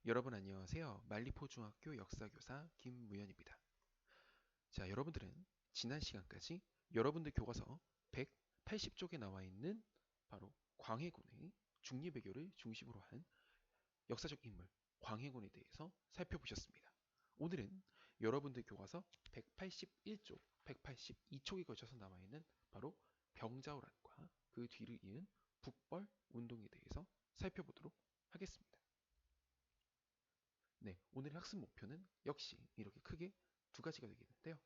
여러분 안녕하세요. 만리포중학교 역사교사 김무현입니다. 자, 여러분들은 지난 시간까지 여러분들 교과서 180쪽에 나와 있는 바로 광해군의 중리배교를 중심으로 한 역사적 인물 광해군에 대해서 살펴보셨습니다. 오늘은 여러분들 교과서 181쪽, 182쪽에 걸쳐서 나와 있는 바로 병자호란과 그 뒤를 이은 북벌 운동에 대해서 살펴보도록 하겠습니다. 네, 오늘의 학습 목표는 역시 이렇게 크게 두 가지가 되겠는데요.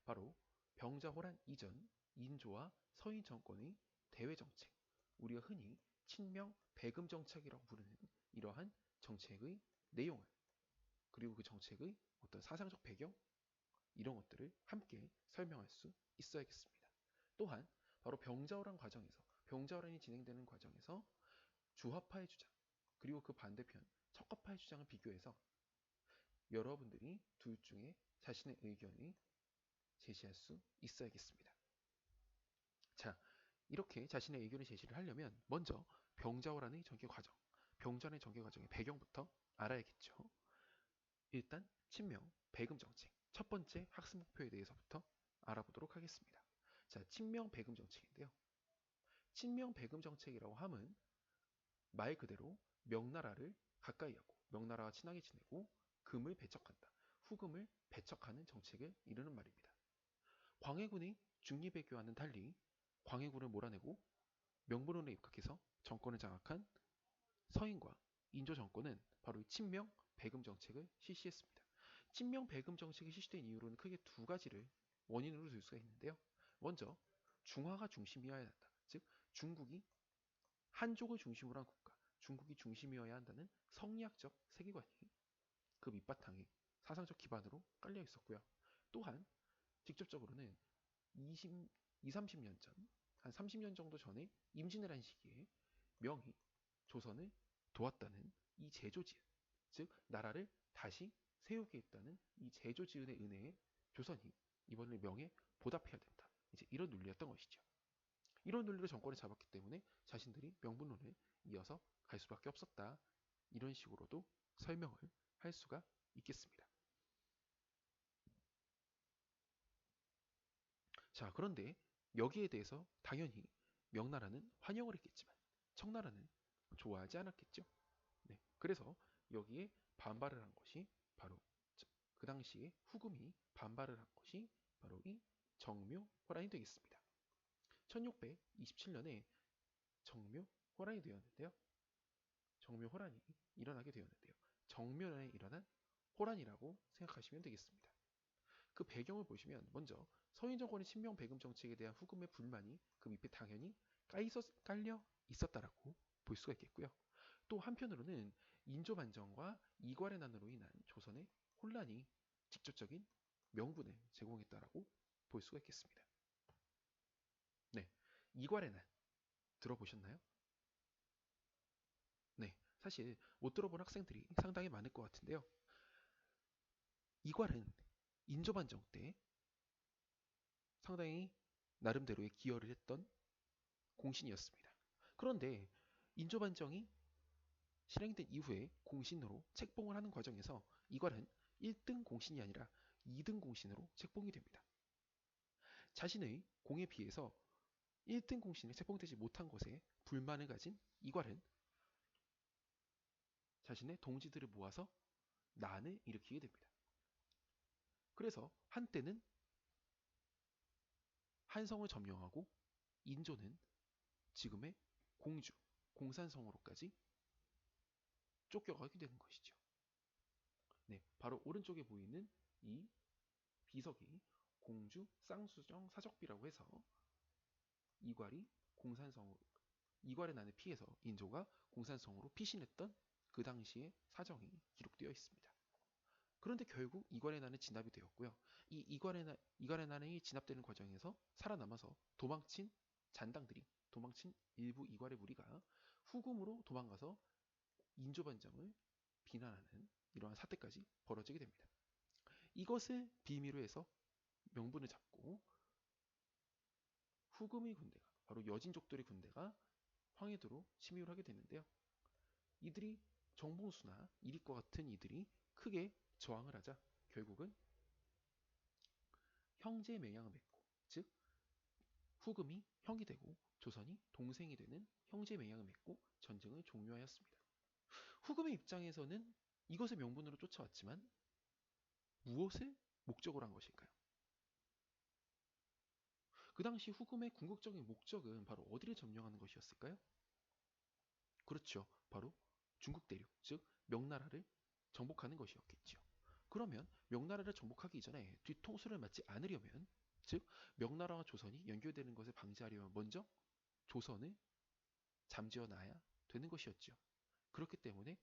바로 병자호란 이전 인조와 서인 정권의 대외 정책, 우리가 흔히 친명 배금 정책이라고 부르는 이러한 정책의 내용을, 그리고 그 정책의 어떤 사상적 배경, 이런 것들을 함께 설명할 수 있어야겠습니다. 또한 바로 병자호란이 진행되는 과정에서 주화파의 주장, 그리고 그 반대편 척화파의 주장을 비교해서 여러분들이 둘 중에 자신의 의견을 제시할 수 있어야겠습니다. 자, 이렇게 자신의 의견을 제시를 하려면 먼저 병자호란의 전개 과정, 병자호란의 전개 과정의 배경부터 알아야겠죠. 일단 친명, 배금 정책, 첫 번째 학습 목표에 대해서부터 알아보도록 하겠습니다. 자, 친명, 배금 정책인데요. 친명, 배금 정책이라고 함은 말 그대로 명나라를 가까이 하고 명나라와 친하게 지내고 금을 배척한다. 후금을 배척하는 정책을 이루는 말입니다. 광해군이 중리배교와는 달리 광해군을 몰아내고 명분원에 입각해서 정권을 장악한 서인과 인조 정권은 바로 친명 배금 정책을 실시했습니다. 친명 배금 정책이 실시된 이유로는 크게 두 가지를 원인으로 들 수가 있는데요. 먼저 중화가 중심이어야 한다. 즉 중국이 한족을 중심으로 한 국가, 중국이 중심이어야 한다는 성리학적 세계관이 그 밑바탕에 사상적 기반으로 깔려 있었고요. 또한 직접적으로는 20, 30년 전, 한 30년 정도 전에 임진왜란 시기에 명이 조선을 도왔다는 이 제조지은, 즉 나라를 다시 세우게 했다는 이 제조지은의 은혜에 조선이 이번에 명에 보답해야 된다. 이제 이런 논리였던 것이죠. 이런 논리로 정권을 잡았기 때문에 자신들이 명분론을 이어서 갈 수밖에 없었다. 이런 식으로도 설명을 할 수가 있겠습니다. 자, 그런데 여기에 대해서 당연히 명나라는 환영을 했겠지만 청나라는 좋아하지 않았겠죠. 네, 그래서 여기에 반발을 한 것이 바로 그 당시에 후금이 반발을 한 것이 바로 이 정묘호란이 되겠습니다. 1627년에 정묘호란이 되었는데요. 정묘호란이 일어나게 되었는데요. 정묘호란에 일어난 호란이라고 생각하시면 되겠습니다. 그 배경을 보시면 먼저 서인 정권의 친명 배금 정책에 대한 후금의 불만이 그 밑에 당연히 깔려 있었다라고 볼 수가 있겠고요. 또 한편으로는 인조 반정과 이괄의 난으로 인한 조선의 혼란이 직접적인 명분을 제공했다라고 볼 수가 있겠습니다. 네, 이괄의 난 들어보셨나요? 네, 사실 못 들어본 학생들이 상당히 많을 것 같은데요. 이괄은 인조 반정 때 상당히 나름대로의 기여를 했던 공신이었습니다. 그런데 인조반정이 실행된 이후에 공신으로 책봉을 하는 과정에서 이괄은 1등 공신이 아니라 2등 공신으로 책봉이 됩니다. 자신의 공에 비해서 1등 공신에 책봉되지 못한 것에 불만을 가진 이괄은 자신의 동지들을 모아서 난을 일으키게 됩니다. 그래서 한때는 한성을 점령하고 인조는 지금의 공주, 공산성으로까지 쫓겨가게 되는 것이죠. 네, 바로 오른쪽에 보이는 이 비석이 공주 쌍수정 사적비라고 해서 이괄이 공산성으로 이괄의 난을 피해서 인조가 공산성으로 피신했던 그 당시의 사정이 기록되어 있습니다. 그런데 결국 이괄의 난은 진압이 되었고요. 이 이괄의 난이 진압되는 과정에서 살아남아서 도망친 일부 이괄의 무리가 후금으로 도망가서 인조 반정을 비난하는 이러한 사태까지 벌어지게 됩니다. 이것을 빌미로 해서 명분을 잡고 후금의 군대가 바로 여진족들의 군대가 황해도로 침입을 하게 되는데요. 이들이 정봉수나 이립과 같은 이들이 크게 저항을 하자 결국은 형제 매양을 맺고, 즉 후금이 형이 되고 조선이 동생이 되는 형제 매양을 맺고 전쟁을 종료하였습니다. 후금의 입장에서는 이것을 명분으로 쫓아왔지만 무엇을 목적으로 한 것일까요? 그 당시 후금의 궁극적인 목적은 바로 어디를 점령하는 것이었을까요? 그렇죠. 바로 중국 대륙, 즉 명나라를 정복하는 것이었겠죠. 그러면 명나라를 정복하기 이전에 뒤통수를 맞지 않으려면, 즉 명나라와 조선이 연결되는 것을 방지하려면 먼저 조선을 잠재워 놔야 되는 것이었죠. 그렇기 때문에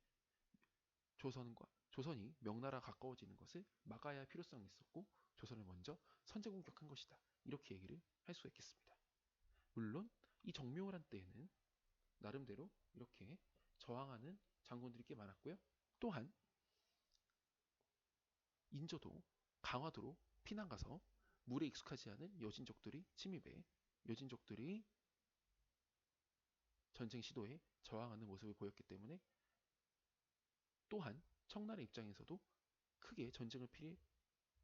조선이 명나라가 가까워지는 것을 막아야 할 필요성이 있었고 조선을 먼저 선제 공격한 것이다. 이렇게 얘기를 할 수 있겠습니다. 물론 이 정묘를 한 때에는 나름대로 이렇게 저항하는 장군들이 꽤 많았고요. 또한 인조도 강화도로 피난 가서 물에 익숙하지 않은 여진족들이 침입해 여진족들이 전쟁 시도에 저항하는 모습을 보였기 때문에 또한 청나라 입장에서도 크게 전쟁을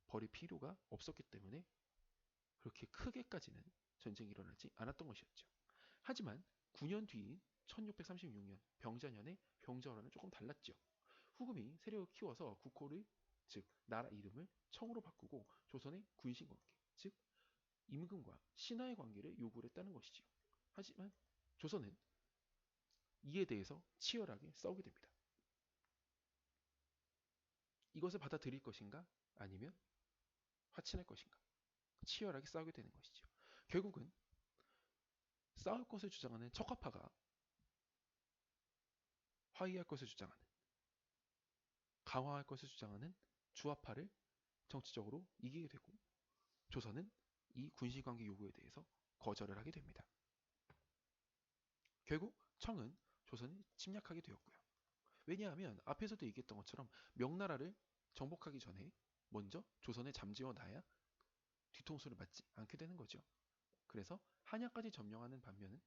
벌일 필요가 없었기 때문에 그렇게 크게까지는 전쟁이 일어나지 않았던 것이었죠. 하지만 9년 뒤인 1636년 병자년에 병자호란은 조금 달랐죠. 후금이 세력을 키워서 국호를, 즉 나라 이름을 청으로 바꾸고 조선의 군신관계, 즉 임금과 신하의 관계를 요구를 했다는 것이지요. 하지만 조선은 이에 대해서 치열하게 싸우게 됩니다. 이것을 받아들일 것인가 아니면 화친할 것인가 치열하게 싸우게 되는 것이죠. 결국은 싸울 것을 주장하는 척화파가 화해할 것을 주장하는, 강화할 것을 주장하는 주화파를 정치적으로 이기게 되고 조선은 이 군시관계 요구에 대해서 거절을 하게 됩니다. 결국 청은 조선을 침략하게 되었고요. 왜냐하면 앞에서도 얘기했던 것처럼 명나라를 정복하기 전에 먼저 조선에 잠재워 놔야 뒤통수를 맞지 않게 되는 거죠. 그래서 한양까지 점령하는 반면은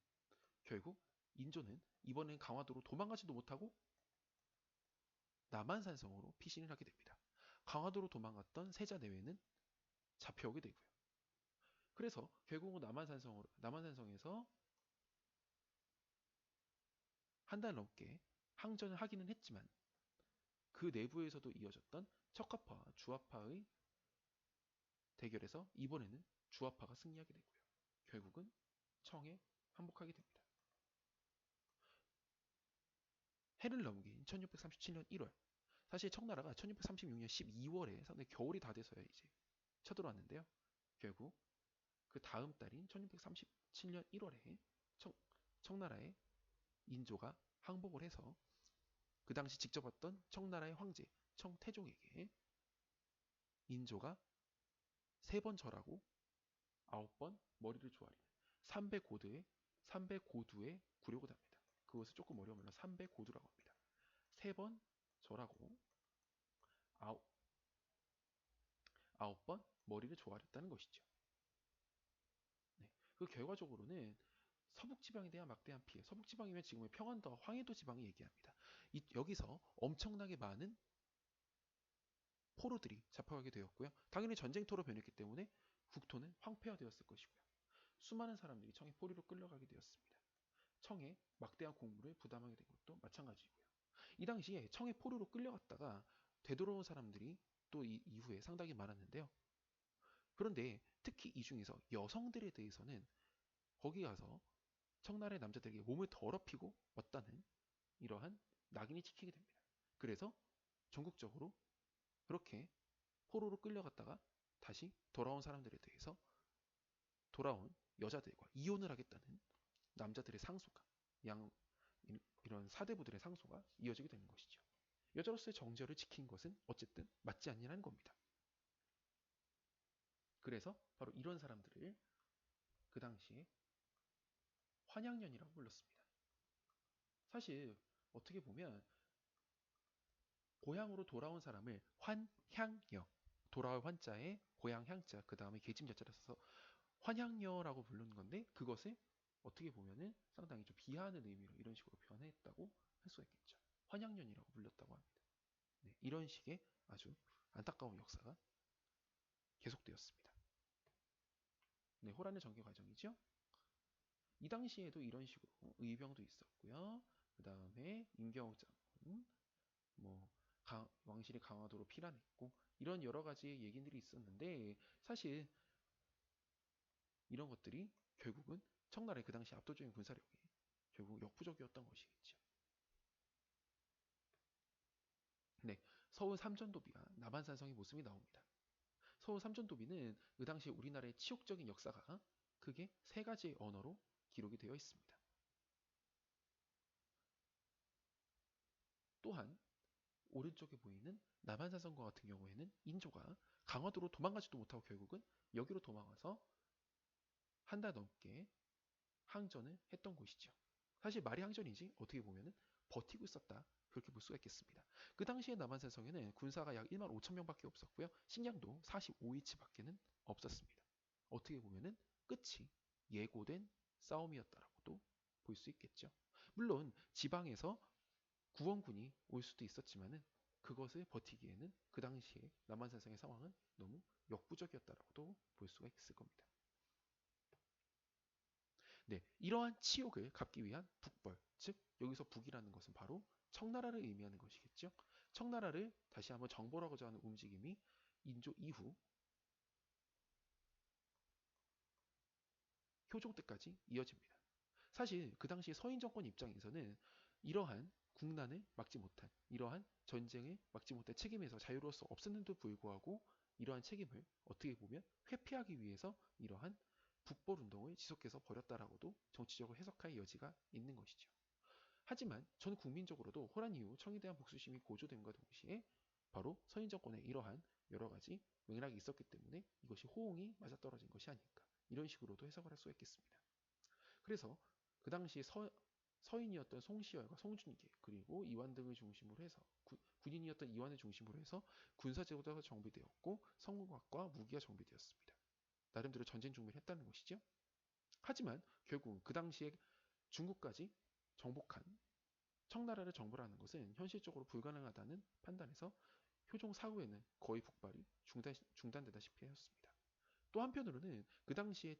결국 인조는 이번엔 강화도로 도망가지도 못하고 남한산성으로 피신을 하게 됩니다. 강화도로 도망갔던 세자내외는 잡혀오게 되고요. 그래서 결국은 남한산성에서 한 달 넘게 항전을 하기는 했지만 그 내부에서도 이어졌던 척화파와 주화파의 대결에서 이번에는 주화파가 승리하게 되고요. 결국은 청에 항복하게 됩니다. 해를 넘긴 1637년 1월, 사실 청나라가 1636년 12월에 상당히 겨울이 다 돼서야 이제 쳐들어왔는데요. 결국 그 다음 달인 1637년 1월에 청나라의 인조가 항복을 해서 그 당시 직접 왔던 청나라의 황제 청태종에게 인조가 3번 절하고 9번 머리를 조아리는 300고두의 구려고 답니다. 그것을 조금 어려우면 300고두라고 합니다. 3번 절하고 9번 머리를 조아렸다는 것이죠. 네. 그 결과적으로는 서북지방에 대한 막대한 피해, 서북지방이면 지금의 평안도와 황해도 지방을 얘기합니다. 여기서 엄청나게 많은 포로들이 잡혀가게 되었고요. 당연히 전쟁터로 변했기 때문에 국토는 황폐화되었을 것이고요. 수많은 사람들이 청의 포로로 끌려가게 되었습니다. 청에 막대한 공물을 부담하게 된 것도 마찬가지고요. 이 당시에 청의 포로로 끌려갔다가 되돌아온 사람들이 또 이후에 상당히 많았는데요. 그런데 특히 이 중에서 여성들에 대해서는 거기 가서 청나라의 남자들에게 몸을 더럽히고 왔다는 이러한 낙인이 찍히게 됩니다. 그래서 전국적으로 그렇게 포로로 끌려갔다가 다시 돌아온 사람들에 대해서 돌아온 여자들과 이혼을 하겠다는 남자들의 상소가 이런 사대부들의 상소가 이어지게 되는 것이죠. 여자로서의 정절을 지킨 것은 어쨌든 맞지 않냐는 겁니다. 그래서 바로 이런 사람들을 그 당시에 환양년이라고 불렀습니다. 사실 어떻게 보면 고향으로 돌아온 사람을 환향여, 돌아올 환자에 고향 향자, 그 다음에 계집 여자를 써서 환향여라고 부르는 건데 그것을 어떻게 보면은 상당히 좀 비하하는 의미로 이런 식으로 표현했다고 할 수가 있겠죠. 헌양년이라고 불렸다고 합니다. 네, 이런 식의 아주 안타까운 역사가 계속되었습니다. 네, 호란의 전개 과정이죠. 이 당시에도 이런 식으로 의병도 있었고요. 그 다음에 임경욱 장군, 뭐 왕실이 강화도로 피난했고 이런 여러 가지 얘기들이 있었는데 사실 이런 것들이 결국은 청나라의 그 당시 압도적인 군사력이 결국 역부족이었던 것이겠죠. 네, 서울 삼전도비와 남한산성의 모습이 나옵니다. 서울 삼전도비는 그 당시 우리나라의 치욕적인 역사가 크게 세 가지의 언어로 기록이 되어 있습니다. 또한 오른쪽에 보이는 남한산성과 같은 경우에는 인조가 강화도로 도망가지도 못하고 결국은 여기로 도망와서 한 달 넘게 항전을 했던 곳이죠. 사실 말이 항전이지 어떻게 보면 버티고 있었다. 그렇게 볼 수가 있겠습니다. 그 당시에 남한산성에는 군사가 약 1만 5천 명밖에 없었고요. 식량도 45인치 밖에는 없었습니다. 어떻게 보면 끝이 예고된 싸움이었다라고도 볼 수 있겠죠. 물론 지방에서 구원군이 올 수도 있었지만은 그것을 버티기에는 그 당시에 남한산성의 상황은 너무 역부족이었다라고도 볼 수가 있을 겁니다. 네, 이러한 치욕을 갚기 위한 북벌, 즉 여기서 북이라는 것은 바로 청나라를 의미하는 것이겠죠. 청나라를 다시 한번 정벌하고자 하는 움직임이 인조 이후 효종 때까지 이어집니다. 사실 그 당시 서인 정권 입장에서는 이러한 국난을 막지 못한, 이러한 전쟁을 막지 못한 책임에서 자유로울 수 없었는데도 불구하고 이러한 책임을 어떻게 보면 회피하기 위해서 이러한 북벌 운동을 지속해서 벌였다라고도 정치적으로 해석할 여지가 있는 것이죠. 하지만 전 국민적으로도 호란 이후 청에 대한 복수심이 고조됨과 동시에 바로 서인 정권의 이러한 여러 가지 맥락이 있었기 때문에 이것이 호응이 맞아떨어진 것이 아닐까 이런 식으로도 해석을 할 수가 있겠습니다. 그래서 그 당시 서인이었던 송시열과 송준계 그리고 이완 등을 중심으로 해서 군인이었던 이완을 중심으로 해서 군사제도가 정비되었고 성공학과 무기가 정비되었습니다. 나름대로 전쟁 준비를 했다는 것이죠. 하지만 결국 그 당시에 중국까지 정복한 청나라를 정벌하는 것은 현실적으로 불가능하다는 판단에서 효종 사후에는 거의 북발이 중단되다시피 하였습니다. 또 한편으로는 그 당시에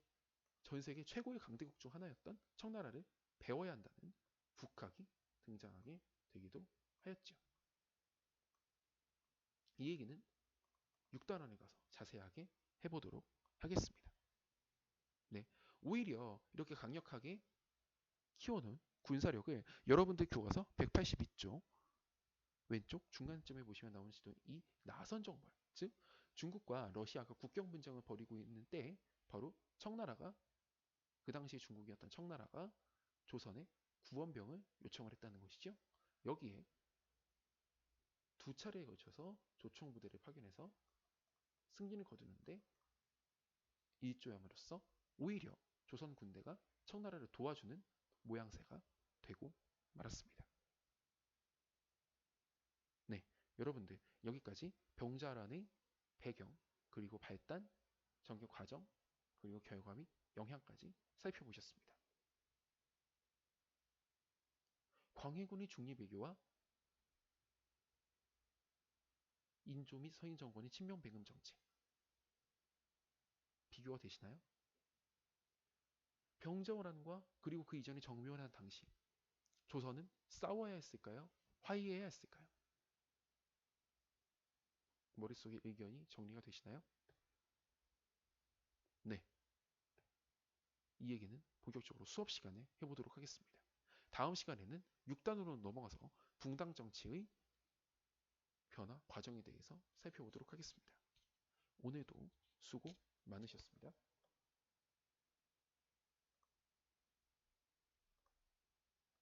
전 세계 최고의 강대국 중 하나였던 청나라를 배워야 한다는 북학이 등장하게 되기도 하였죠. 이 얘기는 6단원에 가서 자세하게 해보도록 하겠습니다. 네, 오히려 이렇게 강력하게 키워놓은 군사력을 여러분들 교과서 182쪽 왼쪽 중간쯤에 보시면 나오는 지도 이 나선 정벌, 즉 중국과 러시아가 국경 분쟁을 벌이고 있는 때 바로 청나라가 그 당시 중국이었던 청나라가 조선에 구원병을 요청을 했다는 것이죠. 여기에 두 차례에 걸쳐서 조총부대를 파견해서 승진을 거두는데 일조함으로써 오히려 조선 군대가 청나라를 도와주는 모양새가 되고 말았습니다. 네, 여러분들 여기까지 병자란의 배경 그리고 발단, 전개 과정 그리고 결과 및 영향까지 살펴보셨습니다. 광해군의 중립외교와 인조 및 서인 정권의 친명배금 정책 비교가 되시나요? 병자호란과 그리고 그 이전의 정묘한 당시 조선은 싸워야 했을까요? 화해해야 했을까요? 머릿속에 의견이 정리가 되시나요? 네, 이 얘기는 본격적으로 수업 시간에 해보도록 하겠습니다. 다음 시간에는 6단으로 넘어가서 붕당 정치의 변화 과정에 대해서 살펴보도록 하겠습니다. 오늘도 수고 많으셨습니다.